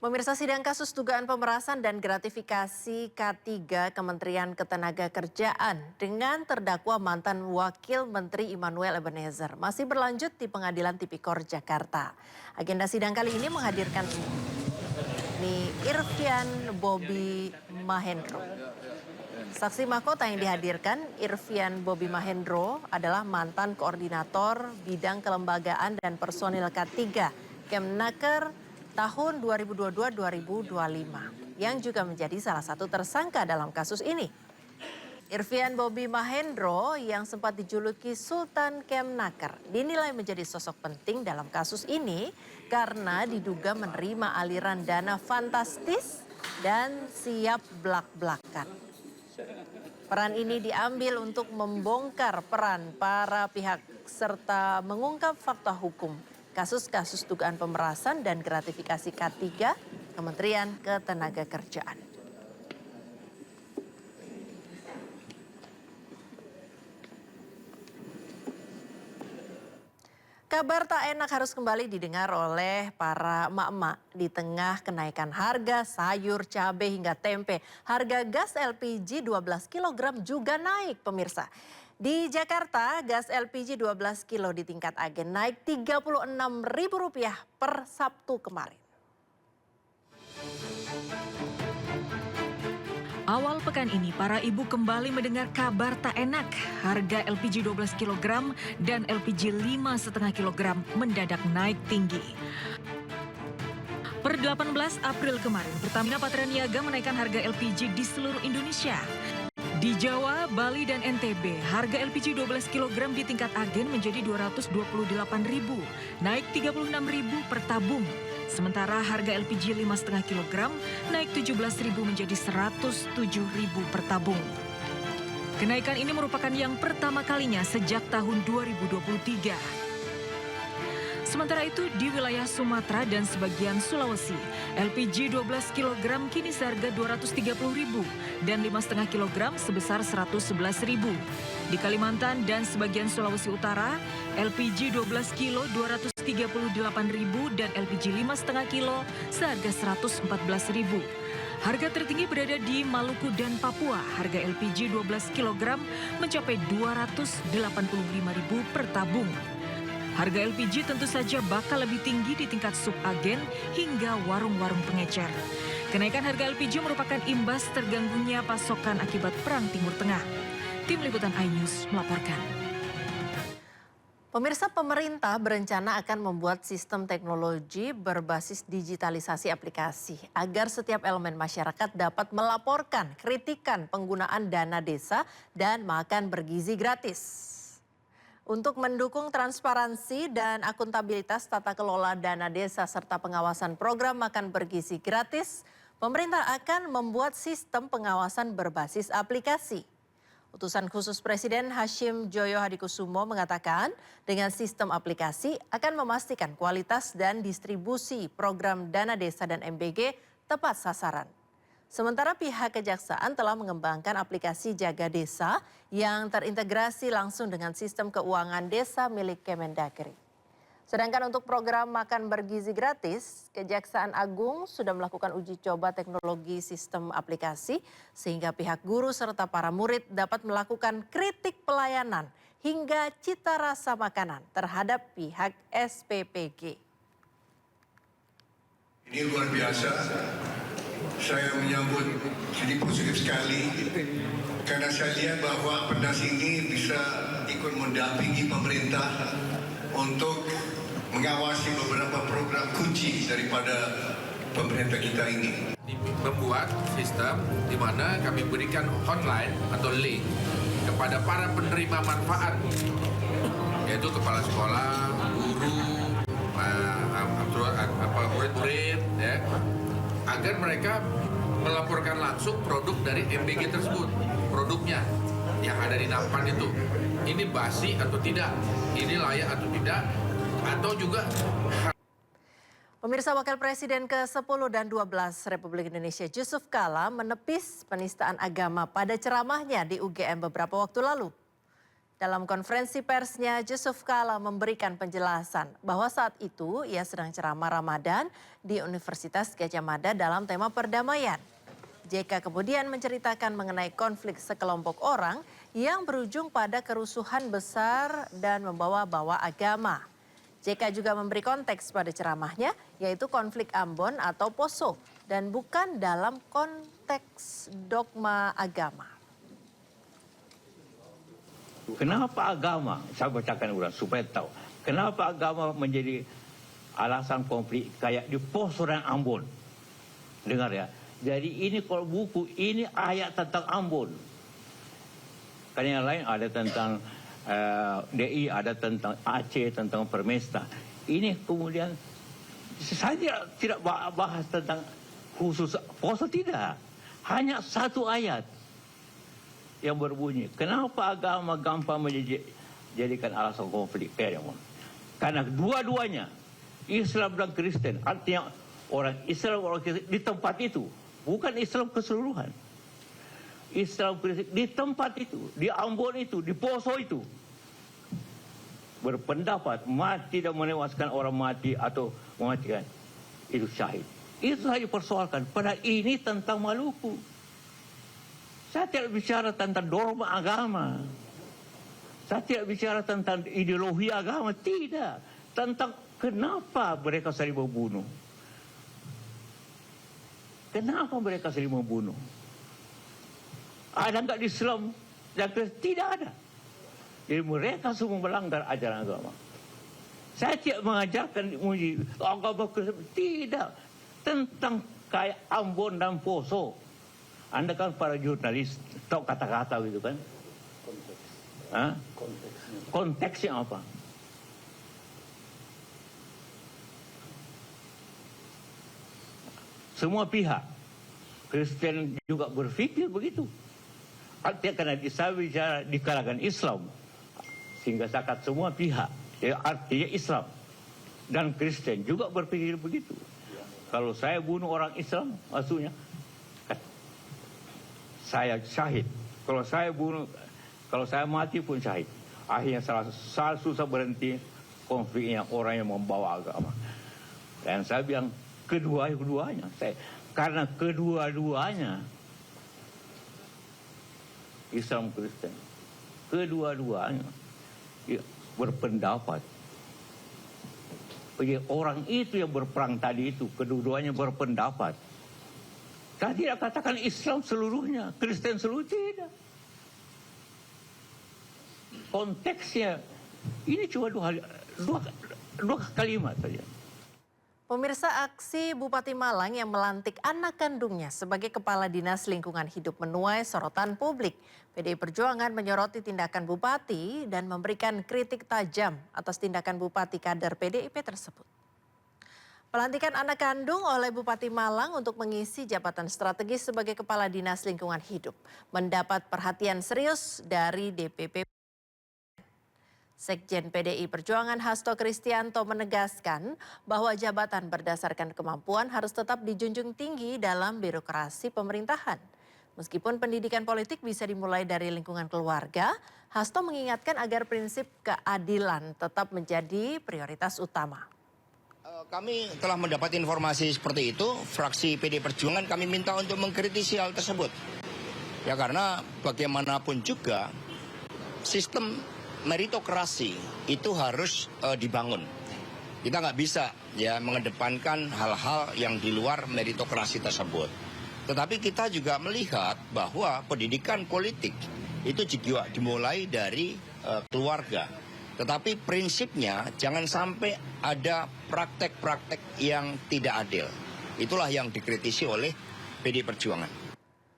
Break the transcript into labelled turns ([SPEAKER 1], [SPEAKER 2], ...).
[SPEAKER 1] Pemirsa, sidang kasus dugaan pemerasan dan gratifikasi K3 Kementerian Ketenagakerjaan dengan terdakwa mantan Wakil Menteri Immanuel Ebenezer masih berlanjut di Pengadilan Tipikor Jakarta. Agenda sidang kali ini menghadirkan Irfan Bobby Mahendro. Saksi mahkota yang dihadirkan, Irfan Bobby Mahendro, adalah mantan koordinator bidang kelembagaan dan personil K3 Kemnaker tahun 2022-2025 yang juga menjadi salah satu tersangka dalam kasus ini. Irfan Bobby Mahendro yang sempat dijuluki Sultan Kemnaker dinilai menjadi sosok penting dalam kasus ini karena diduga menerima aliran dana fantastis dan siap blak-blakan. Peran ini diambil untuk membongkar peran para pihak serta mengungkap fakta hukum kasus-kasus dugaan pemerasan dan gratifikasi K3 Kementerian Ketenagakerjaan. Kabar tak enak harus kembali didengar oleh para emak-emak di tengah kenaikan harga sayur, cabai hingga tempe. Harga gas LPG 12 kg juga naik, pemirsa. Di Jakarta, gas LPG 12 kilo di tingkat agen naik Rp36.000 per Sabtu kemarin.
[SPEAKER 2] Awal pekan ini, para ibu kembali mendengar kabar tak enak. Harga LPG 12 kg dan LPG 5,5 kg mendadak naik tinggi. Per 18 April kemarin, Pertamina Patraniaga menaikkan harga LPG di seluruh Indonesia. Di Jawa, Bali, dan NTB, harga LPG 12 kg di tingkat agen menjadi Rp228.000, naik Rp36.000 per tabung. Sementara harga LPG 5,5 kg naik Rp17.000 menjadi Rp107.000 per tabung. Kenaikan ini merupakan yang pertama kalinya sejak tahun 2023. Sementara itu di wilayah Sumatera dan sebagian Sulawesi, LPG 12 kg kini seharga Rp230.000 dan 5,5 kg sebesar Rp111.000. Di Kalimantan dan sebagian Sulawesi Utara, LPG 12 kg Rp238.000 dan LPG 5,5 kg seharga Rp114.000. Harga tertinggi berada di Maluku dan Papua. Harga LPG 12 kg mencapai Rp285.000 per tabung. Harga LPG tentu saja bakal lebih tinggi di tingkat subagen hingga warung-warung pengecer. Kenaikan harga LPG merupakan imbas terganggunya pasokan akibat Perang Timur Tengah. Tim Liputan iNews melaporkan.
[SPEAKER 1] Pemirsa, pemerintah berencana akan membuat sistem teknologi berbasis digitalisasi aplikasi agar setiap elemen masyarakat dapat melaporkan kritikan penggunaan dana desa dan makan bergizi gratis. Untuk mendukung transparansi dan akuntabilitas tata kelola dana desa serta pengawasan program makan bergizi gratis, pemerintah akan membuat sistem pengawasan berbasis aplikasi. Utusan khusus Presiden Hashim Joyo Hadikusumo mengatakan dengan sistem aplikasi akan memastikan kualitas dan distribusi program dana desa dan MBG tepat sasaran. Sementara pihak Kejaksaan telah mengembangkan aplikasi Jaga Desa yang terintegrasi langsung dengan sistem keuangan desa milik Kemendagri. Sedangkan untuk program makan bergizi gratis, Kejaksaan Agung sudah melakukan uji coba teknologi sistem aplikasi sehingga pihak guru serta para murid dapat melakukan kritik pelayanan hingga cita rasa makanan terhadap pihak SPPG.
[SPEAKER 3] Ini luar biasa. Saya menyambut ini positif sekali karena saya lihat bahwa Perdas ini bisa ikut mendampingi pemerintah untuk mengawasi beberapa program kunci daripada pemerintah kita ini.
[SPEAKER 4] Membuat sistem di mana kami berikan hotline atau link kepada para penerima manfaat, yaitu kepala sekolah, guru, murid-murid, ya, agar mereka melaporkan langsung produk dari MBG tersebut, produknya yang ada di nampan itu. Ini basi atau tidak, ini layak atau tidak, atau juga...
[SPEAKER 1] Pemirsa, Wakil Presiden ke-10 dan 12 Republik Indonesia Jusuf Kalla menepis penistaan agama pada ceramahnya di UGM beberapa waktu lalu. Dalam konferensi persnya, Yusuf Kala memberikan penjelasan bahwa saat itu ia sedang ceramah Ramadan di Universitas Gadjah Mada dalam tema perdamaian. JK kemudian menceritakan mengenai konflik sekelompok orang yang berujung pada kerusuhan besar dan membawa-bawa agama. JK juga memberi konteks pada ceramahnya, yaitu konflik Ambon atau Poso, dan bukan dalam konteks dogma agama.
[SPEAKER 5] Kenapa agama, saya bacakan ulang supaya tahu. Kenapa agama menjadi alasan konflik kayak di Poso dan Ambon. Dengar ya. Jadi ini kalau buku, ini ayat tentang Ambon. Kan yang lain ada tentang DI, ada tentang Aceh, tentang Permesta. Ini kemudian, saya tidak bahas tentang khusus Poso, tidak. Hanya satu ayat yang berbunyi, kenapa agama gampang menjadikan alasan konflik? Karena dua-duanya, Islam dan Kristen, artinya orang Islam orang Kristen di tempat itu, bukan Islam keseluruhan. Islam Kristen di tempat itu, di Ambon itu, di Poso itu, berpendapat mati dan menewaskan orang mati atau mematikan itu syahid. Itu saja persoalkan. Padahal ini tentang Maluku. Saya tidak bicara tentang dogma agama. Saya tidak bicara tentang ideologi agama. Tidak. Tentang kenapa mereka saling membunuh. Kenapa mereka saling membunuh? Ada enggak di Islam? Tidak ada. Jadi mereka semua melanggar ajaran agama. Saya tidak mengajarkan agama Kristen. Tidak. Tentang kayak Ambon dan Poso. Anda kan para jurnalis, tahu kata-kata gitu kan? Konteksnya apa? Semua pihak, Kristen juga berpikir begitu. Artinya karena saya bicara di kalangan Islam, sehingga zakat semua pihak, ya artinya Islam dan Kristen juga berpikir begitu. Kalau saya bunuh orang Islam, maksudnya saya syahid. Kalau saya bunuh, kalau saya mati pun syahid. Akhirnya salah susah berhenti konfliknya orang yang membawa agama. Dan saya bilang kedua-duanya. Karena kedua-duanya Islam Kristen, kedua-duanya berpendapat. Jadi orang itu yang berperang tadi itu, kedua-duanya berpendapat. Saya tidak katakan Islam seluruhnya, Kristen seluruh, tidak. Konteksnya, ini cuma dua kalimat saja.
[SPEAKER 1] Pemirsa, aksi Bupati Malang yang melantik anak kandungnya sebagai Kepala Dinas Lingkungan Hidup menuai sorotan publik. PDI Perjuangan menyoroti tindakan Bupati dan memberikan kritik tajam atas tindakan Bupati kader PDIP tersebut. Pelantikan anak kandung oleh Bupati Malang untuk mengisi jabatan strategis sebagai Kepala Dinas Lingkungan Hidup mendapat perhatian serius dari DPP. Sekjen PDI Perjuangan Hasto Kristianto menegaskan bahwa jabatan berdasarkan kemampuan harus tetap dijunjung tinggi dalam birokrasi pemerintahan. Meskipun pendidikan politik bisa dimulai dari lingkungan keluarga, Hasto mengingatkan agar prinsip keadilan tetap menjadi prioritas utama.
[SPEAKER 6] Kami telah mendapat informasi seperti itu, fraksi PD Perjuangan kami minta untuk mengkritisi hal tersebut. Ya karena bagaimanapun juga sistem meritokrasi itu harus dibangun. Kita nggak bisa ya mengedepankan hal-hal yang di luar meritokrasi tersebut. Tetapi kita juga melihat bahwa pendidikan politik itu juga dimulai dari keluarga. Tetapi prinsipnya jangan sampai ada praktek-praktek yang tidak adil. Itulah yang dikritisi oleh PD Perjuangan.